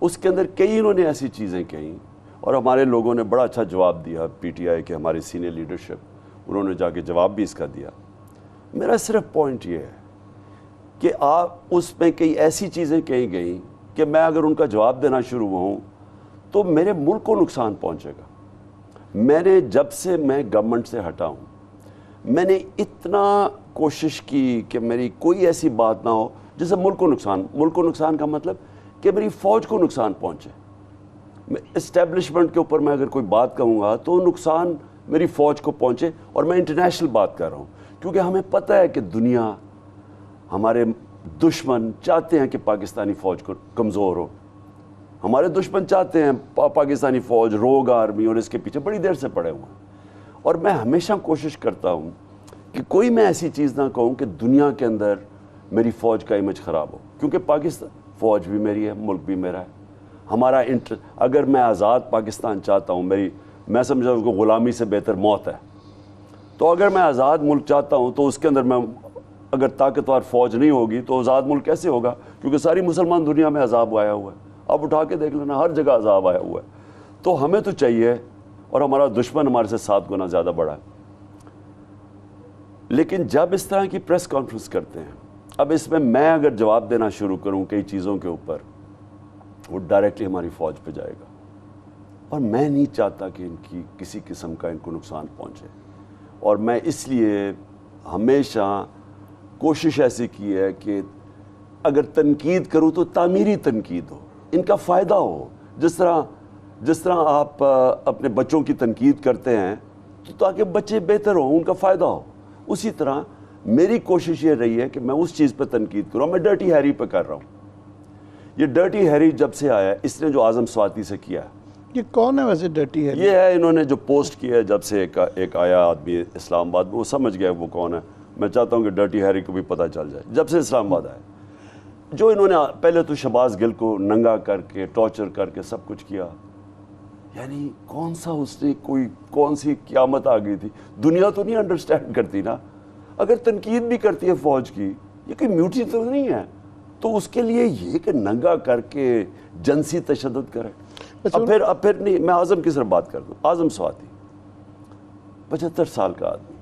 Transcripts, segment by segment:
اس کے اندر کئی انہوں نے ایسی چیزیں کہیں اور ہمارے لوگوں نے بڑا اچھا جواب دیا. پی ٹی آئی کے ہماری سینئر لیڈرشپ، انہوں نے جا کے جواب بھی اس کا دیا. میرا صرف پوائنٹ یہ ہے کہ آپ اس میں کئی ایسی چیزیں کہیں گئیں کہ میں اگر ان کا جواب دینا شروع ہوں تو میرے ملک کو نقصان پہنچے گا. میں نے جب سے میں گورنمنٹ سے ہٹا ہوں، میں نے اتنا کوشش کی کہ میری کوئی ایسی بات نہ ہو جس سے ملک کو نقصان کا مطلب کہ میری فوج کو نقصان پہنچے. اسٹیبلشمنٹ کے اوپر میں اگر کوئی بات کہوں گا تو نقصان میری فوج کو پہنچے. اور میں انٹرنیشنل بات کر رہا ہوں کیونکہ ہمیں پتہ ہے کہ دنیا، ہمارے دشمن چاہتے ہیں کہ پاکستانی فوج کو کمزور ہو. ہمارے دشمن چاہتے ہیں پاکستانی فوج، روگ آرمی، اور اس کے پیچھے بڑی دیر سے پڑے ہوئے ہیں. اور میں ہمیشہ کوشش کرتا ہوں کہ کوئی میں ایسی چیز نہ کہوں کہ دنیا کے اندر میری فوج کا امیج خراب ہو، کیونکہ پاکستان فوج بھی میری ہے، ملک بھی میرا ہے. ہمارا اگر میں آزاد پاکستان چاہتا ہوں، میں سمجھتا ہوں کہ غلامی سے بہتر موت ہے. تو اگر میں آزاد ملک چاہتا ہوں تو اس کے اندر میں اگر طاقتور فوج نہیں ہوگی تو آزاد ملک کیسے ہوگا؟ کیونکہ ساری مسلمان دنیا میں عذاب آیا ہوا ہے. اب اٹھا کے دیکھ لینا، ہر جگہ عذاب آیا ہوا ہے. تو ہمیں تو چاہیے، اور ہمارا دشمن ہمارے سے 7 گنا زیادہ بڑا ہے. لیکن جب اس طرح کی پریس کانفرنس کرتے ہیں، اب اس میں اگر جواب دینا شروع کروں کئی چیزوں کے اوپر، وہ ڈائریکٹلی ہماری فوج پہ جائے گا. اور میں نہیں چاہتا کہ ان کی کسی قسم کا ان کو نقصان پہنچے. اور میں اس لیے ہمیشہ کوشش ایسی کی ہے کہ اگر تنقید کروں تو تعمیری تنقید ہو، ان کا فائدہ ہو. جس طرح آپ اپنے بچوں کی تنقید کرتے ہیں تو تاکہ بچے بہتر ہوں، ان کا فائدہ ہو، اسی طرح میری کوشش یہ رہی ہے کہ میں اس چیز پہ تنقید کروں. میں ڈرٹی ہیری پہ کر رہا ہوں. یہ ڈرٹی ہیری جب سے آیا ہے، اس نے جو اعظم سواتی سے کیا ہے. یہ کون ہے ویسے ڈرٹی ہیری؟ یہ ہے، انہوں نے جو پوسٹ کیا ہے جب سے ایک آیا آدمی اسلام آباد میں، وہ سمجھ گیا وہ کون ہے. میں چاہتا ہوں کہ ڈرٹی ہیری کو بھی پتہ چل جائے. جب سے اسلام آباد آیا، جو انہوں نے پہلے تو شہباز گل کو ننگا کر کے، ٹارچر کر کے سب کچھ کیا، یعنی کون سی قیامت آ گئی تھی. دنیا تو نہیں انڈرسٹینڈ کرتی نا. اگر تنقید بھی کرتی ہے فوج کی، یہ کوئی میوٹی تو نہیں ہے، تو اس کے لیے یہ کہ ننگا کر کے جنسی تشدد کرے. اب پھر نہیں، میں اعظم کی صرف بات کر دوں. اعظم سواتی 75 سال کا آدمی،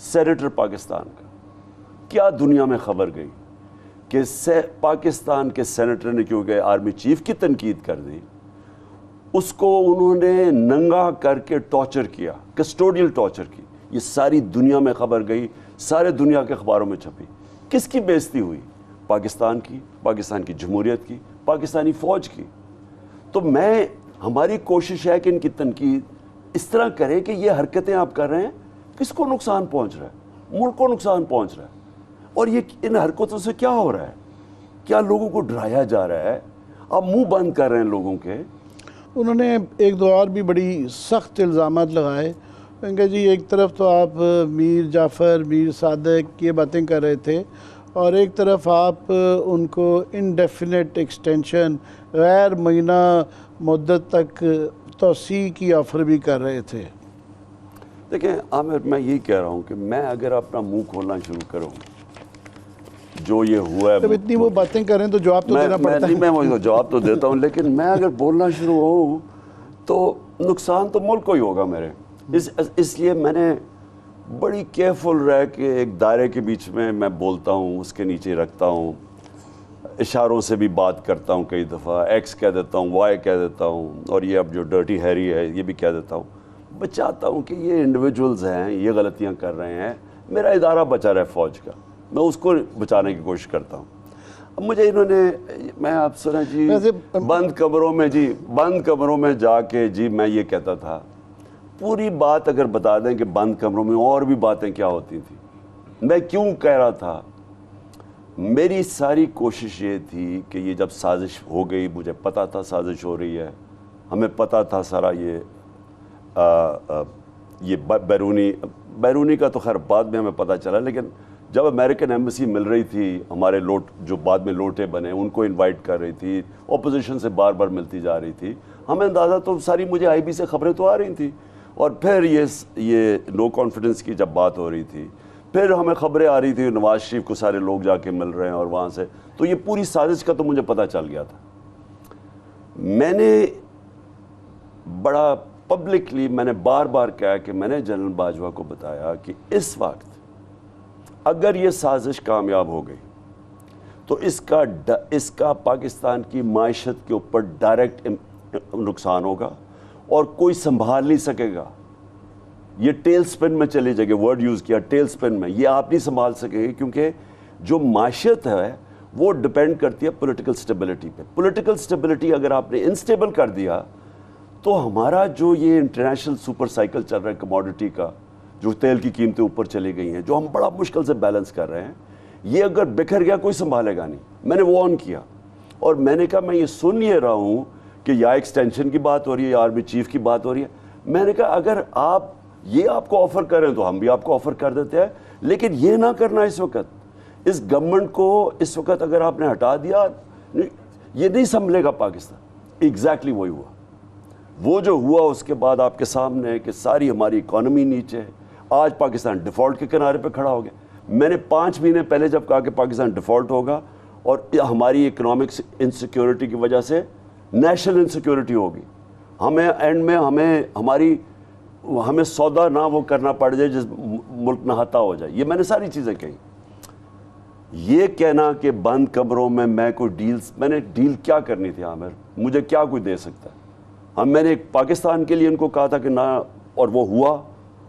سینیٹر پاکستان کا. کیا دنیا میں خبر گئی کہ پاکستان کے سینیٹر نے کیونکہ آرمی چیف کی تنقید کر دی، اس کو انہوں نے ننگا کر کے ٹارچر کیا، کسٹوڈیل ٹارچر کی. یہ ساری دنیا میں خبر گئی، سارے دنیا کے اخباروں میں چھپی. کس کی بے عزتی ہوئی؟ پاکستان کی، پاکستان کی جمہوریت کی، پاکستانی فوج کی. تو ہماری کوشش ہے کہ ان کی تنقید اس طرح کریں کہ یہ حرکتیں آپ کر رہے ہیں، کس کو نقصان پہنچ رہا ہے؟ ملک کو نقصان پہنچ رہا ہے. اور یہ ان حرکتوں سے کیا ہو رہا ہے؟ کیا لوگوں کو ڈرایا جا رہا ہے؟ آپ منہ بند کر رہے ہیں لوگوں کے. انہوں نے ایک دو اور بھی بڑی سخت الزامات لگائے کہ جی ایک طرف تو آپ میر جعفر، میر صادق یہ باتیں کر رہے تھے، اور ایک طرف آپ ان کو انڈیفینٹ ایکسٹینشن، غیر مہینہ مدت تک توسیع کی آفر بھی کر رہے تھے. دیکھیں عامر، میں یہی کہہ رہا ہوں کہ میں اگر اپنا منہ کھولنا شروع کروں، جو یہ ہوا ہے، جب اتنی وہ باتیں کریں تو جواب تو دینا پڑتا ہے. میں جواب تو دیتا ہوں، لیکن میں اگر بولنا شروع ہوں تو نقصان تو ملک کو ہی ہوگا میرے. اس لیے میں نے بڑی کیئرفل رہ کے ایک دائرے کے بیچ میں بولتا ہوں، اس کے نیچے رکھتا ہوں، اشاروں سے بھی بات کرتا ہوں. کئی دفعہ ایکس کہہ دیتا ہوں، وائی کہہ دیتا ہوں، اور یہ اب جو ڈرٹی ہیری ہے یہ بھی کہہ دیتا ہوں. بچاتا ہوں کہ یہ انڈیویجولز ہیں، یہ غلطیاں کر رہے ہیں. میرا ادارہ بچا رہا ہے فوج کا، میں اس کو بچانے کی کوشش کرتا ہوں. اب مجھے انہوں نے، میں آپ سنا جی بند کمروں میں جا کے جی میں یہ کہتا تھا. پوری بات اگر بتا دیں کہ بند کمروں میں اور بھی باتیں کیا ہوتی تھیں، میں کیوں کہہ رہا تھا. میری ساری کوشش یہ تھی کہ یہ جب سازش ہو گئی، مجھے پتا تھا سازش ہو رہی ہے، ہمیں پتا تھا سارا یہ بیرونی کا تو خیر بعد میں ہمیں پتا چلا. لیکن جب امریکن ایمبیسی مل رہی تھی، ہمارے جو بعد میں لوٹے بنے، ان کو انوائٹ کر رہی تھی، اپوزیشن سے بار بار ملتی جا رہی تھی، ہمیں اندازہ تو ساری مجھے آئی بی سے خبریں تو آ رہی تھیں. اور پھر یہ نو کانفیڈنس کی جب بات ہو رہی تھی، پھر ہمیں خبریں آ رہی تھی نواز شریف کو سارے لوگ جا کے مل رہے ہیں اور وہاں سے، تو یہ پوری سازش کا تو مجھے پتہ چل گیا تھا۔ میں نے بڑا پبلکلی میں نے بار بار کہا کہ میں نے جنرل باجوہ کو بتایا کہ اس وقت اگر یہ سازش کامیاب ہو گئی تو اس کا پاکستان کی معیشت کے اوپر ڈائریکٹ نقصان ہوگا اور کوئی سنبھال نہیں سکے گا۔ یہ ٹیل سپن میں چلی جائے گی، ورڈ یوز کیا ٹیل سپن میں، یہ آپ نہیں سنبھال سکے گے، کیونکہ جو معیشت ہے وہ ڈپینڈ کرتی ہے پولیٹیکل سٹیبلٹی پہ۔ پولیٹیکل سٹیبلٹی اگر آپ نے انسٹیبل کر دیا تو ہمارا جو یہ انٹرنیشنل سپر سائیکل چل رہا ہے کموڈٹی کا، جو تیل کی قیمتیں اوپر چلی گئی ہیں، جو ہم بڑا مشکل سے بیلنس کر رہے ہیں، یہ اگر بکھر گیا کوئی سنبھالے گا نہیں۔ میں نے وارن کیا اور میں نے کہا میں یہ سن یہ رہا ہوں کہ یا ایکسٹینشن کی بات ہو رہی ہے یا آرمی چیف کی بات ہو رہی ہے، میں نے کہا اگر آپ کو آفر کریں تو ہم بھی آپ کو آفر کر دیتے ہیں، لیکن یہ نہ کرنا اس وقت، اس گورنمنٹ کو اس وقت اگر آپ نے ہٹا دیا یہ نہیں سنبھلے گا پاکستان۔ ایگزیکٹلی وہی ہوا، وہ جو ہوا اس کے بعد آپ کے سامنے ہے کہ ساری ہماری اکانومی نیچے ہے، آج پاکستان ڈیفالٹ کے کنارے پہ کھڑا ہو گیا۔ میں نے 5 مہینے پہلے جب کہا کہ پاکستان ڈیفالٹ ہوگا اور ہماری اکنامکس انسیکیورٹی کی وجہ سے نیشنل انسیکیورٹی ہوگی، ہمیں اینڈ میں ہمیں سودا نہ وہ کرنا پڑ جائے جس ملک نہاتا ہو جائے، یہ میں نے ساری چیزیں کہیں۔ یہ کہنا کہ بند کمروں میں کوئی میں نے ڈیل کیا کرنی تھی عامر، مجھے کیا کوئی دے سکتا ہے؟ میں نے پاکستان کے لیے ان کو کہا تھا کہ نہ، اور وہ ہوا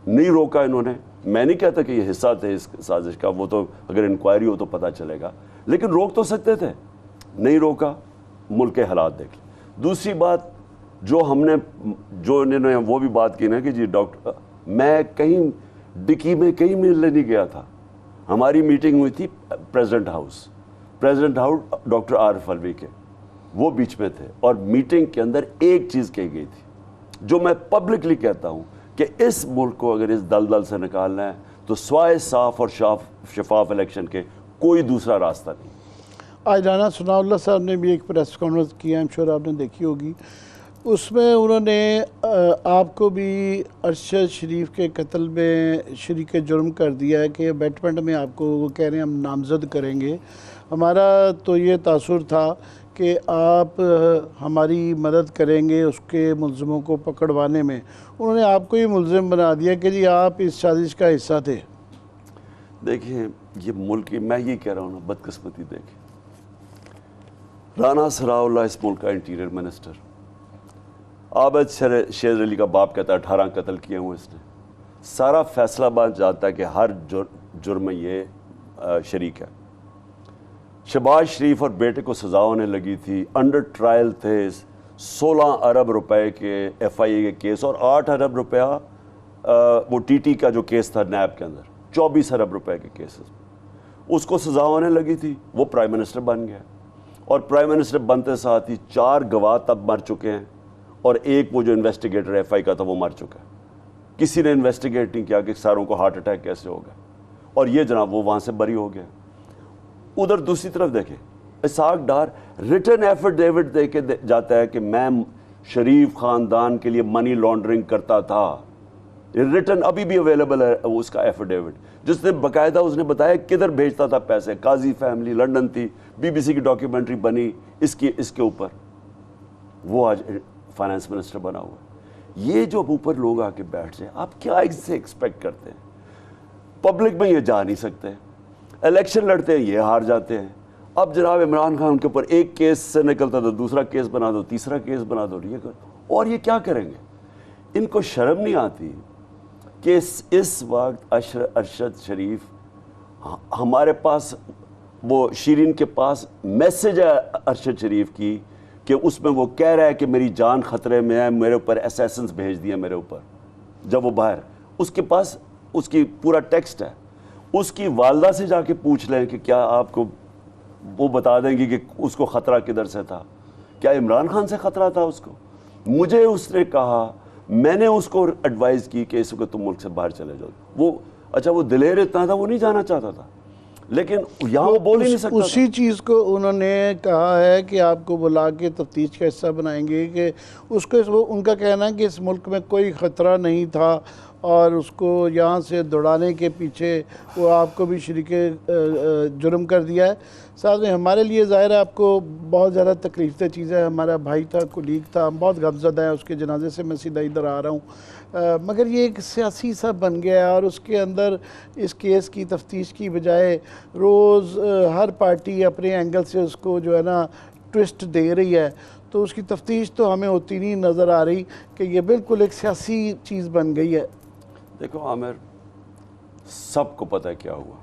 نہیں، روکا انہوں نے۔ میں نہیں کہتا کہ یہ حصہ تھے اس سازش کا، وہ تو اگر انکوائری ہو تو پتہ چلے گا، لیکن روک تو سکتے تھے، نہیں روکا۔ ملک کے حالات دیکھ لیں۔ دوسری بات جو انہوں نے وہ بھی بات کی نا کہ جی ڈاکٹر، میں کہیں ڈکی میں کہیں ملنے نہیں گیا تھا، ہماری میٹنگ ہوئی تھی president house doctor Arif Alvi کے، وہ بیچ میں تھے، اور میٹنگ کے اندر ایک چیز کہی گئی تھی جو میں پبلکلی کہتا ہوں کہ اس ملک کو اگر اس دلدل سے نکالنا ہے تو سوائے صاف اور شفاف الیکشن کے کوئی دوسرا راستہ نہیں۔ آج رانا ثناء اللہ صاحب نے بھی ایک پریس کانفرنس کی ہے، I'm sure آپ نے دیکھی ہوگی، اس میں انہوں نے آپ کو بھی ارشد شریف کے قتل میں شریک جرم کر دیا ہے کہ بیٹمنٹ میں آپ کو وہ کہہ رہے ہیں ہم نامزد کریں گے۔ ہمارا تو یہ تاثر تھا کہ آپ ہماری مدد کریں گے اس کے ملزموں کو پکڑوانے میں، انہوں نے آپ کو ہی ملزم بنا دیا کہ جی آپ اس سازش کا حصہ تھے۔ دیکھیں یہ ملک کی، میں یہ کہہ رہا ہوں نا، بدقسمتی دیکھیں، رانا ثناء اللہ اس ملک کا انٹیریئر منسٹر، عابد شیر علی کا باپ کہتا ہے 18 قتل کیے ہوئے اس نے، سارا فیصلہ آباد جاتا ہے کہ ہر جرم میں یہ شریک ہے۔ شہباز شریف اور بیٹے کو سزا ہونے لگی تھی، انڈر ٹرائل تھے 16 ارب روپے کے ایف آئی اے کے کیس، اور 8 ارب روپیہ وہ ٹی ٹی کا جو کیس تھا نیب کے اندر، 24 ارب روپے کے کیسز، اس کو سزا ہونے لگی تھی، وہ پرائم منسٹر بن گیا، اور پرائم منسٹر بنتے ساتھ ہی 4 گواہ تب مر چکے ہیں، اور ایک وہ جو انویسٹیگیٹر ایف آئی کا تھا وہ مر چکا ہے۔ کسی نے انویسٹیگیٹ نہیں کیا کہ ساروں کو ہارٹ اٹیک کیسے ہوگا، اور یہ جناب وہ وہاں سے بری ہو گیا۔ ادھر دوسری طرف دیکھیں، اسحاق ڈار ریٹن ایفیڈیوٹ دے کے جاتا ہے کہ میں شریف خاندان کے لیے منی لانڈرنگ کرتا تھا، ریٹن ابھی بھی اویلیبل ہے اس کا ایفیڈیوٹ، جس نے باقاعدہ اس نے بتایا کدھر بھیجتا تھا پیسے، قاضی فیملی لنڈن تھی، بی بی سی کی ڈاکیومنٹری بنی اس کے اوپر، وہ آج فائنانس منسٹر بنا ہوا ہے۔ یہ جو اوپر لوگ آ کے بیٹھ جائیں، آپ کیا اس سے ایکسپیکٹ کرتے ہیں؟ پبلک میں یہ جا نہیں سکتے، الیکشن لڑتے ہیں یہ ہار جاتے ہیں۔ اب جناب عمران خان کے اوپر ایک کیس سے نکلتا تو دوسرا کیس بنا دو، تیسرا کیس بنا دو، یہ کرو، اور یہ کیا کریں گے؟ ان کو شرم نہیں آتی کہ اس وقت ارشد شریف ہمارے پاس، وہ شیرین کے پاس میسج ہے ارشد شریف کی کہ اس میں وہ کہہ رہا ہے کہ میری جان خطرے میں ہے، میرے اوپر اسیسنز بھیج دیے میرے اوپر، جب وہ باہر، اس کے پاس اس کی پورا ٹیکسٹ ہے۔ اس کی والدہ سے جا کے پوچھ لیں کہ کیا آپ کو وہ بتا دیں گی کہ اس کو خطرہ کدھر سے تھا، کیا عمران خان سے خطرہ تھا اس کو؟ مجھے اس نے کہا، میں نے اس کو ایڈوائز کی کہ اس وقت تم ملک سے باہر چلے جاؤ۔ وہ اچھا وہ دلیر اتنا تھا، وہ نہیں جانا چاہتا تھا، لیکن یہاں وہ بول ہی نہیں سکتا۔ اسی چیز کو انہوں نے کہا ہے کہ آپ کو بلا کے تفتیش کا حصہ بنائیں گے، کہ اس کو ان کا کہنا ہے کہ اس ملک میں کوئی خطرہ نہیں تھا، اور اس کو یہاں سے دوڑانے کے پیچھے وہ آپ کو بھی شریک جرم کر دیا ہے. ساتھ میں ہمارے لیے ظاہر ہے آپ کو بہت زیادہ تکلیف دہ چیز ہے. ہمارا بھائی تھا, کولیگ تھا, ہم بہت غمزدہ ہیں. اس کے جنازے سے میں سیدھا ادھر آ رہا ہوں. مگر یہ ایک سیاسی سا بن گیا ہے اور اس کے اندر اس کیس کی تفتیش کی بجائے روز ہر پارٹی اپنے اینگل سے اس کو جو ہے نا ٹوسٹ دے رہی ہے. تو اس کی تفتیش تو ہمیں ہوتی نہیں نظر آ رہی کہ یہ بالکل ایک سیاسی چیز بن گئی ہے. دیکھو عامر, سب کو پتہ ہے کیا ہوا.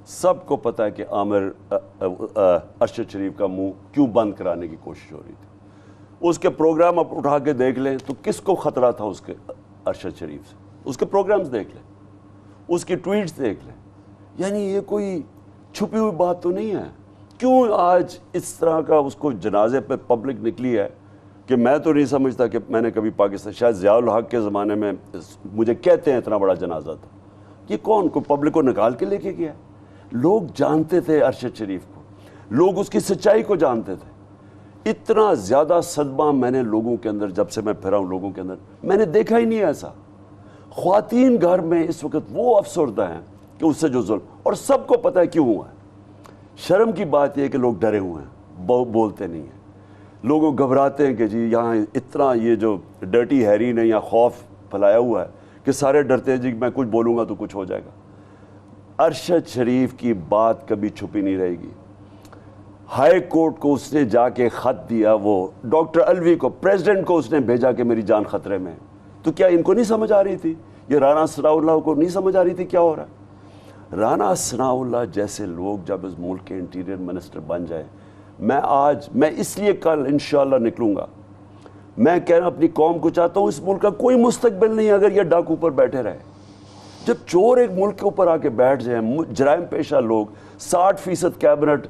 سب کو پتہ ہے کہ عامر ارشد شریف کا منہ کیوں بند کرانے کی کوشش ہو رہی تھی. اس کے پروگرام آپ اٹھا کے دیکھ لیں تو کس کو خطرہ تھا اس کے ارشد شریف سے. اس کے پروگرامز دیکھ لیں, اس کی ٹویٹس دیکھ لیں. یعنی یہ کوئی چھپی ہوئی بات تو نہیں ہے. کیوں آج اس طرح کا اس کو جنازے پہ پبلک نکلی ہے کہ میں تو نہیں سمجھتا کہ میں نے کبھی پاکستان, شاید ضیاء الحق کے زمانے میں مجھے کہتے ہیں اتنا بڑا جنازہ تھا. یہ کون کو پبلک کو نکال کے لے کے گیا؟ لوگ جانتے تھے ارشد شریف کو, لوگ اس کی سچائی کو جانتے تھے. اتنا زیادہ صدمہ میں نے لوگوں کے اندر, جب سے میں پھرا ہوں لوگوں کے اندر, میں نے دیکھا ہی نہیں ایسا. خواتین گھر میں اس وقت وہ افسردہ ہیں کہ اس سے جو ظلم, اور سب کو پتہ ہے کیوں ہوا ہے. شرم کی بات یہ ہے کہ لوگ ڈرے ہوئے ہیں, بولتے نہیں ہیں. لوگوں گھبراتے ہیں کہ جی یہاں اتنا یہ جو ڈرٹی ہیری نے یہاں خوف پھیلایا ہوا ہے کہ سارے ڈرتے ہیں جی میں کچھ بولوں گا تو کچھ ہو جائے گا. ارشد شریف کی بات کبھی چھپی نہیں رہے گی. ہائی کورٹ کو اس نے جا کے خط دیا, وہ ڈاکٹر الوی کو, پریزیڈنٹ کو اس نے بھیجا کہ میری جان خطرے میں. تو کیا ان کو نہیں سمجھ آ رہی تھی؟ یہ رانا ثناء اللہ کو نہیں سمجھ آ رہی تھی کیا ہو رہا ہے؟ رانا ثناء اللہ جیسے لوگ جب اس ملک کے انٹیریئر منسٹر بن جائے, میں اس لیے کل انشاءاللہ نکلوں گا. میں کہنا اپنی قوم کو چاہتا ہوں, اس ملک کا کوئی مستقبل نہیں اگر یہ ڈاکو پر بیٹھے رہے. جب چور ایک ملک کے اوپر آ کے بیٹھ جائیں, جرائم پیشہ لوگ, 60% کیبنٹ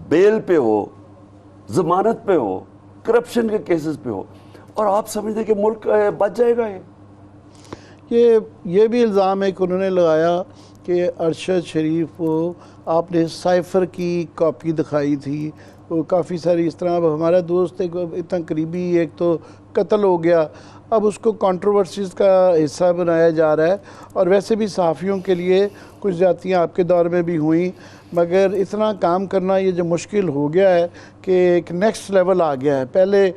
بیل پہ ہو, ضمانت پہ ہو, کرپشن کے کیسز پہ ہو, اور آپ سمجھتے کہ ملک بچ جائے گا. یہ بھی الزام ہے کہ انہوں نے لگایا کہ ارشد شریف کو آپ نے سائفر کی کاپی دکھائی تھی. وہ کافی ساری اس طرح, اب ہمارا دوست ایک اتنا قریبی ایک تو قتل ہو گیا, اب اس کو کنٹروورسیز کا حصہ بنایا جا رہا ہے. اور ویسے بھی صحافیوں کے لیے کچھ زیادتیاں آپ کے دور میں بھی ہوئیں, مگر اتنا کام کرنا یہ جو مشکل ہو گیا ہے کہ ایک نیکسٹ لیول آ گیا ہے. پہلے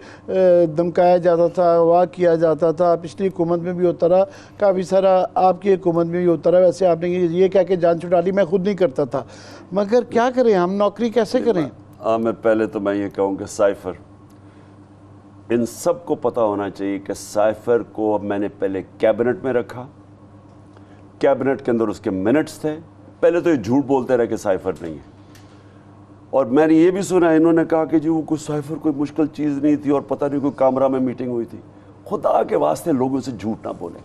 دمکایا جاتا تھا, واہ کیا جاتا تھا, پچھلی حکومت میں بھی ہوتا رہا, کافی سارا آپ کی حکومت میں بھی ہوتا رہا. ویسے آپ نے یہ کہہ کے جان چھڑا لی, میں خود نہیں کرتا تھا, مگر کیا کریں, ہم نوکری کیسے کریں؟ میں پہلے تو میں یہ کہوں کہ سائفر, ان سب کو پتہ ہونا چاہیے کہ سائفر کو میں نے پہلے کیبنٹ میں رکھا. کیبنٹ کے اندر اس کے منٹس تھے. پہلے تو یہ جھوٹ بولتے رہے کہ سائفر نہیں ہے, اور میں نے یہ بھی سنا انہوں نے کہا کہ جی وہ کوئی سائفر کوئی مشکل چیز نہیں تھی اور پتہ نہیں کوئی کامرہ میں میٹنگ ہوئی تھی. خدا کے واسطے لوگوں سے جھوٹ نہ بولیں.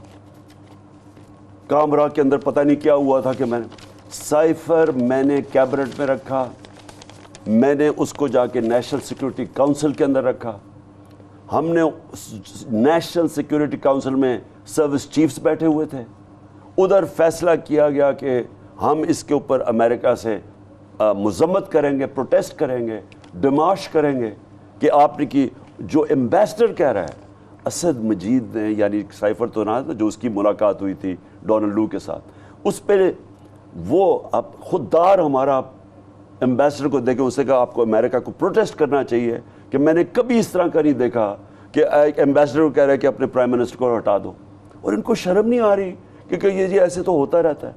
کامرہ کے اندر پتہ نہیں کیا ہوا تھا کہ میں نے سائفر میں نے کیبنٹ میں رکھا. میں نے اس کو جا کے نیشنل سیکیورٹی کاؤنسل کے اندر رکھا. ہم نے نیشنل سیکیورٹی کاؤنسل میں سروس چیفز بیٹھے ہوئے تھے. ادھر فیصلہ کیا گیا کہ ہم اس کے اوپر امریکہ سے مذمت کریں گے, پروٹیسٹ کریں گے, ڈیمارش کریں گے کہ آپ نے کی. جو ایمبیسڈر کہہ رہا ہے اسد مجید نے, یعنی سائفر تو نہ, جو اس کی ملاقات ہوئی تھی ڈونلڈ لو کے ساتھ, اس پہ وہ اب خوددار ہمارا ایمبیسڈر کو دیکھے, اسے کہا آپ کو امریکہ کو پروٹیسٹ کرنا چاہیے کہ میں نے کبھی اس طرح کا نہیں دیکھا کہ ایمبیسڈر کو کہہ رہا ہے کہ اپنے پرائم منسٹر کو ہٹا دو. اور ان کو شرم نہیں آ رہی کہ یہ جی ایسے تو ہوتا رہتا ہے,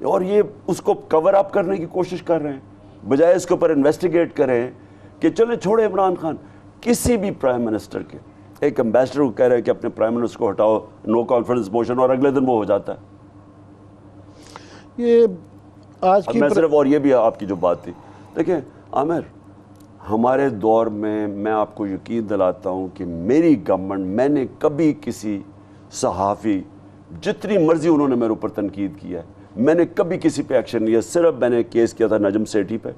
اور یہ اس کو کور اپ کرنے کی کوشش کر رہے ہیں بجائے اس کے اوپر انویسٹیگیٹ کریں کہ چلے چھوڑے عمران خان. کسی بھی پرائم منسٹر کے ایک ایمبیسڈر کو کہہ رہے ہیں کہ اپنے پرائم منسٹر کو ہٹاؤ, نو کانفیڈنس موشن, اور اگلے دن وہ ہو جاتا ہے. یہ آج کی میں صرف, اور یہ بھی آپ کی جو بات تھی, دیکھیں عامر, ہمارے دور میں آپ کو یقین دلاتا ہوں کہ میری گورنمنٹ, میں نے کبھی کسی صحافی, جتنی مرضی انہوں نے میرے اوپر تنقید کیا ہے, میں نے کبھی کسی پہ ایکشن نہیں لیا. صرف میں نے کیس کیا تھا نجم سیٹھی پہ,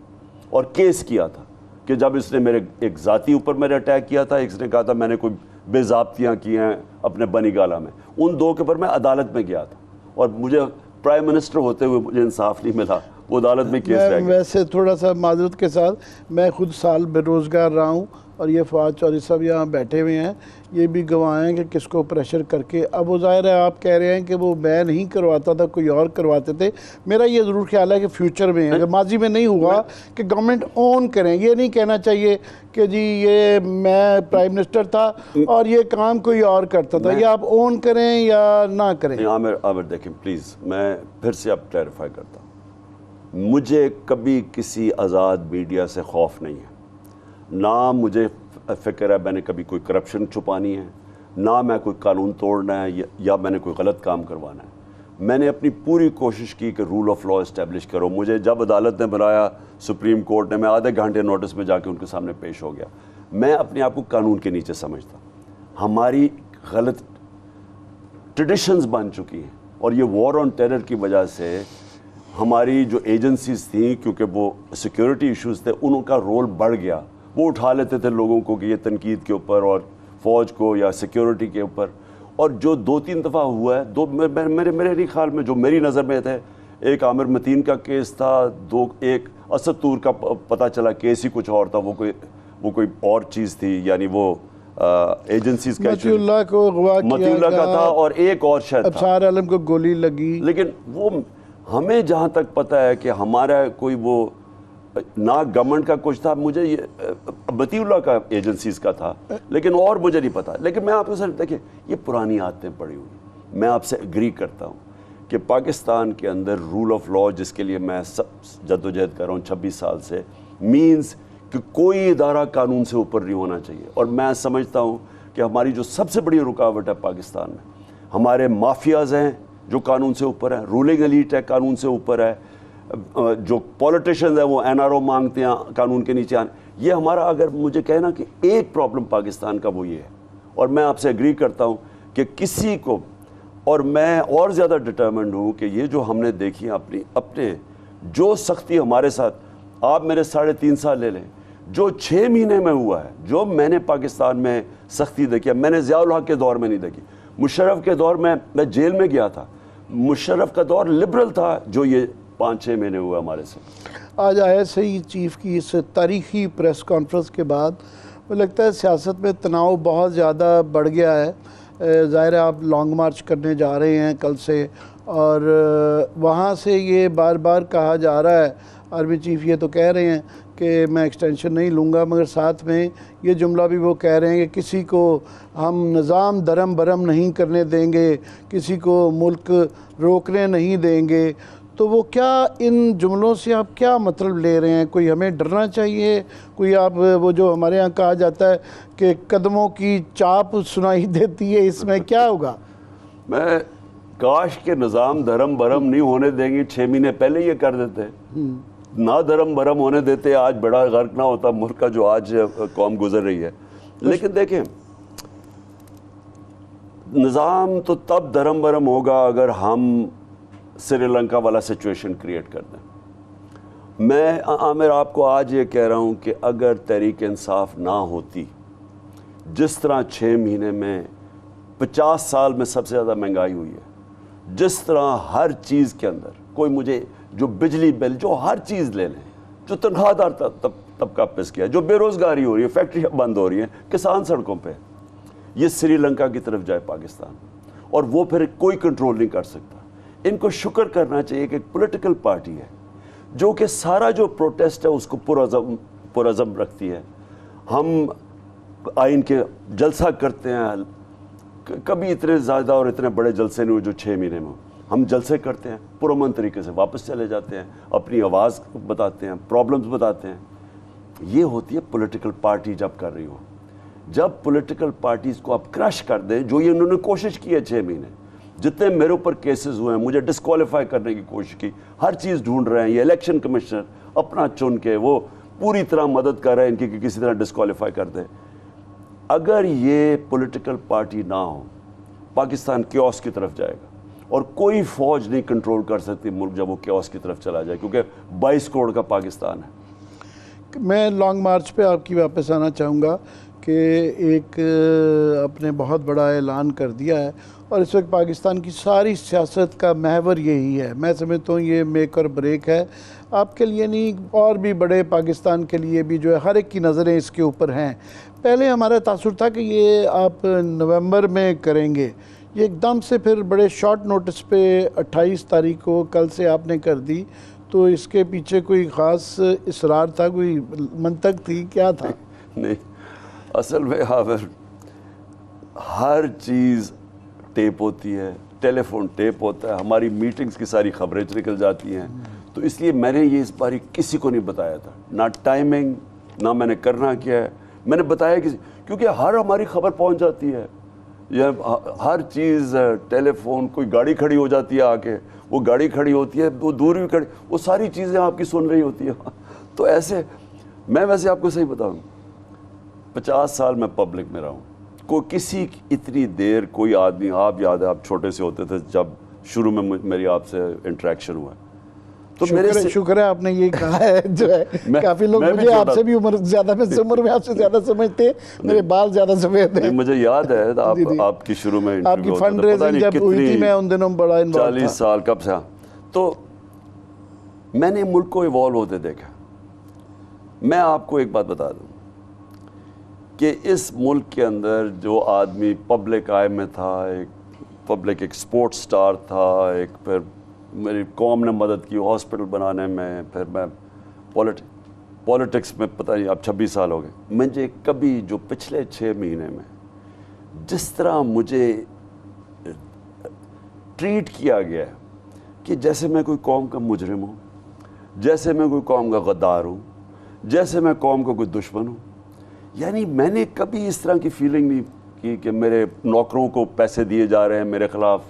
اور کیس کیا تھا کہ جب اس نے میرے ایک ذاتی اوپر میرے اٹیک کیا تھا, ایک نے کہا تھا میں نے کوئی بے ضابطیاں کی ہیں اپنے بنی گالا میں, ان دو کے اوپر میں عدالت میں گیا تھا, اور مجھے پرائم منسٹر ہوتے ہوئے مجھے انصاف نہیں ملا, وہ عدالت میں کیس رہ گیا. ویسے تھوڑا سا معذرت کے ساتھ, میں خود سال بے روزگار رہا ہوں, اور یہ فواد چودھری صاحب یہاں بیٹھے ہوئے ہیں، یہ بھی گواہ ہیں کہ کس کو پریشر کر کے، اب وہ ظاہر ہے آپ کہہ رہے ہیں کہ وہ میں نہیں کرواتا تھا، کوئی اور کرواتے تھے. میرا یہ ضرور خیال ہے کہ فیوچر میں اگر ماضی میں نہیں ہوا کہ گورنمنٹ اون کریں. یہ نہیں کہنا چاہیے کہ جی یہ میں پرائم منسٹر تھا اور یہ کام کوئی اور کرتا تھا. یہ آپ اون کریں یا نہ کریں. عامر دیکھیں پلیز، میں پھر سے اب کلیریفائی کرتا ہوں. مجھے کبھی کسی آزاد میڈیا سے خوف نہیں ہے، نہ مجھے فکر ہے میں نے کبھی کوئی کرپشن چھپانی ہے، نہ میں کوئی قانون توڑنا ہے یا میں نے کوئی غلط کام کروانا ہے. میں نے اپنی پوری کوشش کی کہ رول آف لا اسٹیبلش کرو. مجھے جب عدالت نے بلایا سپریم کورٹ نے، میں آدھے گھنٹے نوٹس میں جا کے ان کے سامنے پیش ہو گیا. میں اپنے آپ کو قانون کے نیچے سمجھتا ہوں. ہماری غلط ٹریڈیشنز بن چکی ہیں اور یہ وار آن ٹیرر کی وجہ سے ہماری جو ایجنسیز تھیں، کیونکہ وہ سیکیورٹی ایشوز تھے، ان کا رول بڑھ گیا. وہ اٹھا لیتے تھے لوگوں کو کہ یہ تنقید کے اوپر اور فوج کو یا سیکیورٹی کے اوپر. اور جو 2-3 دفعہ ہوا ہے، میرے نہیں خیال میں جو میری نظر میں تھے، ایک عامر متین کا کیس تھا، ایک اسد طور کا پتہ چلا کیس ہی کچھ اور تھا، وہ کوئی اور چیز تھی، یعنی وہ ایجنسیز کا متی اللہ کو اغوا کیا متی اللہ کا تھا اور ایک اور شاید تھا، ابصار عالم کو گولی لگی. لیکن وہ ہمیں جہاں تک پتہ ہے کہ ہمارا کوئی وہ نہ گورنمنٹ کا کچھ تھا، مجھے یہ متی اللہ کا ایجنسیز کا تھا، لیکن اور مجھے نہیں پتا. لیکن میں آپ کو سر دیکھیں، یہ پرانی عادتیں پڑی ہوئی. میں آپ سے اگری کرتا ہوں کہ پاکستان کے اندر رول آف لا، جس کے لیے میں جد و جہد کر رہا ہوں 26 سال سے، مینز کہ کوئی ادارہ قانون سے اوپر نہیں ہونا چاہیے. اور میں سمجھتا ہوں کہ ہماری جو سب سے بڑی رکاوٹ ہے پاکستان میں، ہمارے مافیاز ہیں جو قانون سے اوپر ہیں، رولنگ ایلیٹ ہے قانون سے اوپر ہے، جو پولیٹیشنز ہیں وہ NRO مانگتے ہیں قانون کے نیچے آنے. یہ ہمارا، اگر مجھے کہنا کہ ایک پرابلم پاکستان کا وہ یہ ہے، اور میں آپ سے اگری کرتا ہوں کہ کسی کو، اور میں اور زیادہ ڈٹرمنڈ ہوں کہ یہ جو ہم نے دیکھی اپنے جو سختی ہمارے ساتھ، آپ میرے 3.5 سال لے لیں، جو 6 مہینے میں ہوا ہے، جو میں نے پاکستان میں سختی دیکھی ہے، میں نے ضیاء الحق کے دور میں نہیں دیکھی. مشرف کے دور میں جیل میں گیا تھا، مشرف کا دور لبرل تھا، جو یہ 5-6 مہینے ہوئے ہمارے سے. آج ISI چیف کی اس تاریخی پریس کانفرنس کے بعد مجھے لگتا ہے سیاست میں تناؤ بہت زیادہ بڑھ گیا ہے. ظاہر ہے آپ لانگ مارچ کرنے جا رہے ہیں کل سے، اور وہاں سے یہ بار بار کہا جا رہا ہے، آرمی چیف یہ تو کہہ رہے ہیں کہ میں ایکسٹینشن نہیں لوں گا، مگر ساتھ میں یہ جملہ بھی وہ کہہ رہے ہیں کہ کسی کو ہم نظام درم برم نہیں کرنے دیں گے، کسی کو ملک روکنے نہیں دیں گے. تو وہ کیا ان جملوں سے آپ کیا مطلب لے رہے ہیں؟ کوئی ہمیں ڈرنا چاہیے؟ کوئی آپ وہ جو ہمارے ہاں کہا جاتا ہے کہ قدموں کی چاپ سنائی دیتی ہے، اس میں کیا ہوگا؟ میں کاش کے نظام دھرم برم نہیں ہونے دیں گے، 6 مہینے پہلے یہ کر دیتے، نہ دھرم برم ہونے دیتے، آج بڑا غرق نہ ہوتا ملک کا جو آج قوم گزر رہی ہے. لیکن دیکھیں، نظام تو تب دھرم برم ہوگا اگر ہم سری لنکا والا سچویشن کریٹ کر دیں. میں عامر آپ کو آج یہ کہہ رہا ہوں کہ اگر تحریک انصاف نہ ہوتی، جس طرح 6 مہینے میں 50 سال میں سب سے زیادہ مہنگائی ہوئی ہے، جس طرح ہر چیز کے اندر کوئی مجھے جو بجلی بل، جو ہر چیز لے لیں، جو تنخواہ دار طبقہ پس کیا، جو بے روزگاری ہو رہی ہے، فیکٹریاں بند ہو رہی ہیں، کسان سڑکوں پہ، یہ سری لنکا کی طرف جائے پاکستان، اور وہ پھر کوئی کنٹرول نہیں کر سکتا. ان کو شکر کرنا چاہیے کہ ایک پولیٹیکل پارٹی ہے جو کہ سارا جو پروٹیسٹ ہے اس کو پرعزم رکھتی ہے. ہم آئین کے جلسہ کرتے ہیں، کبھی اتنے زیادہ اور اتنے بڑے جلسے نہیں ہوئے جو 6 مہینے میں. ہم جلسے کرتے ہیں، پرامن طریقے سے واپس چلے جاتے ہیں، اپنی آواز بتاتے ہیں، پرابلمز بتاتے ہیں. یہ ہوتی ہے پولیٹیکل پارٹی جب کر رہی ہو. جب پولیٹیکل پارٹیز کو آپ کرش کر دیں، جو یہ انہوں نے کوشش کی ہے 6 مہینے، جتنے میرے اوپر کیسز ہوئے ہیں، مجھے ڈسکوالیفائی کرنے کی کوشش کی، ہر چیز ڈھونڈ رہے ہیں. یہ الیکشن کمشنر اپنا چن کے وہ پوری طرح مدد کر رہے ہیں ان کی کہ کسی طرح ڈسکوالیفائی کر دیں. اگر یہ پولیٹیکل پارٹی نہ ہو، پاکستان کیوس کی طرف جائے گا، اور کوئی فوج نہیں کنٹرول کر سکتی ملک جب وہ کیوس کی طرف چلا جائے، کیونکہ 22 کروڑ کا پاکستان ہے. میں لانگ مارچ پہ آپ کی واپس آنا چاہوں گا کہ ایک آپ نے بہت بڑا اعلان کر دیا ہے، اور اس وقت پاکستان کی ساری سیاست کا محور یہی ہے. میں سمجھتا ہوں یہ میک اور بریک ہے آپ کے لیے نہیں، اور بھی بڑے پاکستان کے لیے بھی جو ہے ہر ایک کی نظریں اس کے اوپر ہیں. پہلے ہمارا تاثر تھا کہ یہ آپ نومبر میں کریں گے، یہ ایک دم سے پھر بڑے شارٹ نوٹس پہ 28 تاریخ کو کل سے آپ نے کر دی، تو اس کے پیچھے کوئی خاص اصرار تھا، کوئی منطق تھی، کیا تھا؟ نہیں، اصل میں ہر چیز ٹیپ ہوتی ہے، ٹیلی فون ٹیپ ہوتا ہے، ہماری میٹنگز کی ساری خبریں نکل جاتی ہیں، تو اس لیے میں نے یہ اس باری کسی کو نہیں بتایا تھا، نہ ٹائمنگ، نہ میں نے کرنا کیا ہے، میں نے بتایا کیونکہ ہر ہماری خبر پہنچ جاتی ہے، یہ ہر چیز ٹیلی فون، کوئی گاڑی کھڑی ہو جاتی ہے آ کے، وہ گاڑی کھڑی ہوتی ہے، وہ دور بھی کھڑی، وہ ساری چیزیں آپ کی سن رہی ہوتی ہیں. تو ایسے میں ویسے آپ کو صحیح بتاؤں، 50 سال میں پبلک میں رہا ہوں، کوئی کسی اتنی دیر کوئی آدمی، آپ یاد ہے آپ چھوٹے سے ہوتے تھے جب شروع میں میری آپ سے انٹریکشن ہوا ہے، تو شکر ہے آپ نے یہ کہا ہے. جو ہے کافی لوگ مجھے آپ سے بھی عمر زیادہ، میں عمر میں آپ سے زیادہ سمجھتے، میرے بال زیادہ سفید ہیں. مجھے یاد ہے آپ کی شروع میں آپ کی فنڈ ریزنگ جب ہوئی تھی میں ان دنوں بڑا انوالو تھا. 40 سال کب سے. تو میں نے ملک کو ایوالو ہوتے دیکھا. میں آپ کو ایک بات بتا دوں کہ اس ملک کے اندر جو آدمی پبلک آئی میں تھا، ایک پبلک ایک سپورٹ سٹار تھا، ایک پھر میری قوم نے مدد کی ہاسپٹل بنانے میں، پھر میں پولیٹکس میں پتہ نہیں اب 26 سال ہو گئے. مجھے کبھی جو پچھلے 6 مہینے میں جس طرح مجھے ٹریٹ کیا گیا ہے کہ جیسے میں کوئی قوم کا مجرم ہوں، جیسے میں کوئی قوم کا غدار ہوں، جیسے میں قوم کا کوئی دشمن ہوں، یعنی میں نے کبھی اس طرح کی فیلنگ نہیں کی کہ میرے نوکروں کو پیسے دیے جا رہے ہیں میرے خلاف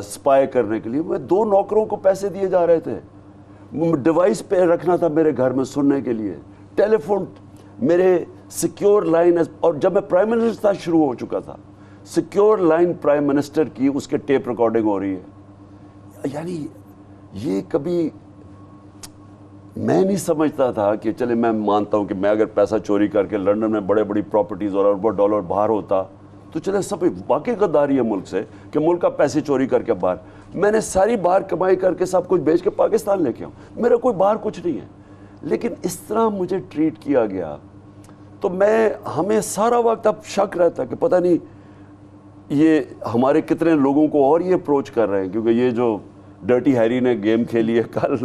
سپائی کرنے کے لیے. میں 2 نوکروں کو پیسے دیے جا رہے تھے، ڈیوائس پہ رکھنا تھا میرے گھر میں سننے کے لیے، ٹیلی فون میرے سیکیور لائن، اور جب میں پرائم منسٹر تھا شروع ہو چکا تھا، سیکیور لائن پرائم منسٹر کی اس کے ٹیپ ریکارڈنگ ہو رہی ہے. یعنی یہ کبھی میں نہیں سمجھتا تھا کہ چلے میں مانتا ہوں کہ میں اگر پیسہ چوری کر کے لنڈن میں بڑے بڑی پراپرٹیز اور اربوں ڈالر باہر ہوتا تو چلے سب واقعی غداری ہے ملک سے کہ ملک کا پیسے چوری کر کے باہر. میں نے ساری باہر کمائی کر کے سب کچھ بیچ کے پاکستان لے کے آؤں، میرا کوئی باہر کچھ نہیں ہے، لیکن اس طرح مجھے ٹریٹ کیا گیا. تو ہمیں سارا وقت اب شک رہتا ہے کہ پتہ نہیں یہ ہمارے کتنے لوگوں کو اور یہ اپروچ کر رہے ہیں، کیونکہ یہ جو ڈرٹی ہیری نے گیم کھیلی ہے کل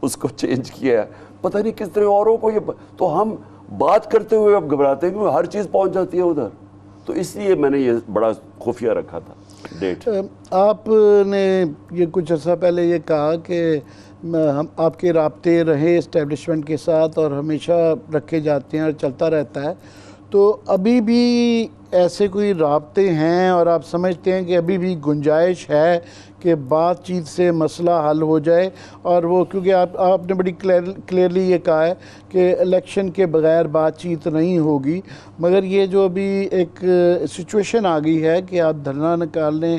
اس کو چینج کیا ہے، پتہ نہیں کس طرح اوروں کو یہ، تو ہم بات کرتے ہوئے اب گھبراتے ہیں کیونکہ ہر چیز پہنچ جاتی ہے ادھر. تو اس لیے میں نے یہ بڑا خفیہ رکھا تھا ڈیٹ. آپ نے یہ کچھ عرصہ پہلے یہ کہا کہ آپ کے رابطے رہے اسٹیبلشمنٹ کے ساتھ اور ہمیشہ رکھے جاتے ہیں اور چلتا رہتا ہے، تو ابھی بھی ایسے کوئی رابطے ہیں اور آپ سمجھتے ہیں کہ ابھی بھی گنجائش ہے کہ بات چیت سے مسئلہ حل ہو جائے؟ اور وہ کیونکہ آپ نے بڑی کلیئرلی یہ کہا ہے کہ الیکشن کے بغیر بات چیت نہیں ہوگی، مگر یہ جو ابھی ایک سچویشن آ گئی ہے کہ آپ دھرنا نکالنے،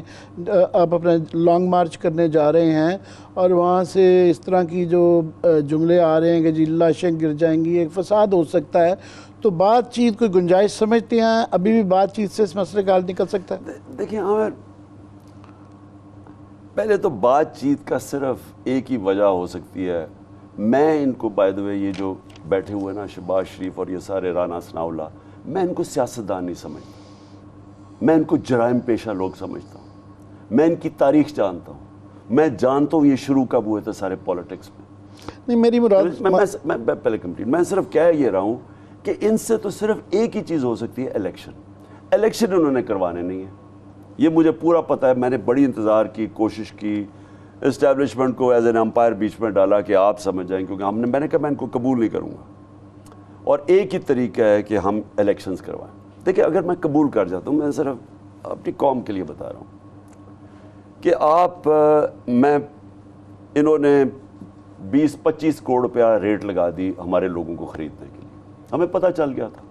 آپ اپنا لانگ مارچ کرنے جا رہے ہیں اور وہاں سے اس طرح کی جو جملے آ رہے ہیں کہ جی لاشیں گر جائیں گی، ایک فساد ہو سکتا ہے، تو بات چیت کوئی گنجائش سمجھتے ہیں ابھی بھی بات چیت سے اس مسئلے کا حل نکل سکتا ہے؟ دیکھیں عامر، پہلے تو بات چیت کا صرف ایک ہی وجہ ہو سکتی ہے. میں ان کو بائی دا وے یہ جو بیٹھے ہوئے نا شہباز شریف اور یہ سارے رانا ثناء اللہ، میں ان کو سیاستدان نہیں سمجھتا، میں ان کو جرائم پیشہ لوگ سمجھتا ہوں. میں ان کی تاریخ جانتا ہوں، میں جانتا ہوں یہ شروع کب ہوئے تھے سارے پولیٹکس میں. نہیں میری مراد میں پہلے کمپلیٹ، میں صرف کہہ یہ رہا ہوں کہ ان سے تو صرف ایک ہی چیز ہو سکتی ہے، الیکشن انہوں نے کروانے نہیں ہے. یہ مجھے پورا پتہ ہے، میں نے بڑی انتظار کی، کوشش کی، اسٹیبلشمنٹ کو ایز این امپائر بیچ میں ڈالا کہ آپ سمجھ جائیں، کیونکہ میں نے کہا میں ان کو قبول نہیں کروں گا. اور ایک ہی طریقہ ہے کہ ہم الیکشنز کروائیں. دیکھیں اگر میں قبول کر جاتا ہوں، میں صرف اپنی قوم کے لیے بتا رہا ہوں کہ انہوں نے 20-25 کروڑ روپیہ ریٹ لگا دی ہمارے لوگوں کو خریدنے کے لیے. ہمیں پتہ چل گیا تھا،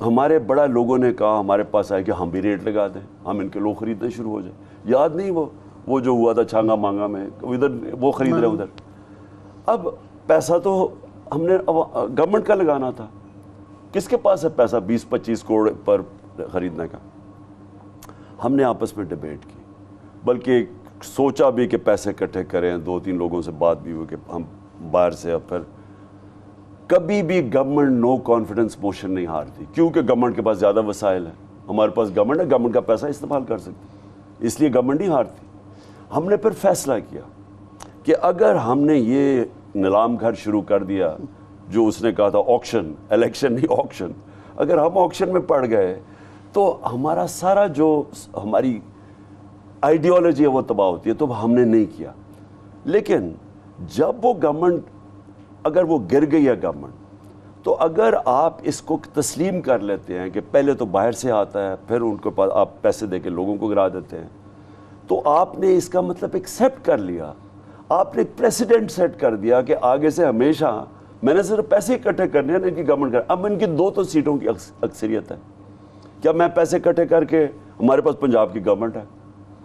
ہمارے بڑا لوگوں نے کہا ہمارے پاس آئے کہ ہم بھی ریٹ لگا دیں، ہم ان کے لوگ خریدنے شروع ہو جائیں. یاد نہیں وہ جو ہوا تھا چھانگا مانگا میں، ادھر وہ خرید رہے ادھر. اب پیسہ تو ہم نے گورنمنٹ کا لگانا تھا، کس کے پاس ہے پیسہ 20-25 کروڑ پر خریدنے کا؟ ہم نے آپس میں ڈیبیٹ کی، بلکہ سوچا بھی کہ پیسے اکٹھے کریں، 2-3 لوگوں سے بات بھی ہوئی کہ ہم باہر سے، اب پھر کبھی بھی گورنمنٹ نو کانفیڈنس موشن نہیں ہارتی، کیونکہ گورنمنٹ کے پاس زیادہ وسائل ہیں، ہمارے پاس گورنمنٹ ہے، گورنمنٹ کا پیسہ استعمال کر سکتی، اس لیے گورنمنٹ نہیں ہارتی۔ ہم نے پھر فیصلہ کیا کہ اگر ہم نے یہ نیلام گھر شروع کر دیا، جو اس نے کہا تھا آکشن، الیکشن نہیں آکشن، اگر ہم آکشن میں پڑ گئے تو ہمارا سارا جو ہماری آئیڈیالوجی ہے وہ تباہ ہوتی ہے، تو ہم نے نہیں کیا۔ لیکن جب وہ گورنمنٹ، اگر وہ گر گئی ہے گورنمنٹ، تو اگر آپ اس کو تسلیم کر لیتے ہیں کہ پہلے تو باہر سے آتا ہے، پھر ان کے پاس آپ پیسے دے کے لوگوں کو گرا دیتے ہیں، تو آپ نے اس کا مطلب ایکسیپٹ کر لیا، آپ نے پریسیڈنٹ سیٹ کر دیا کہ آگے سے ہمیشہ میں نے صرف پیسے اکٹھے کرنے ہیں، ان کی گورنمنٹ کر، اب ان کی 2 تو سیٹوں کی اکثریت ہے، کیا میں پیسے اکٹھے کر کے، ہمارے پاس پنجاب کی گورنمنٹ ہے،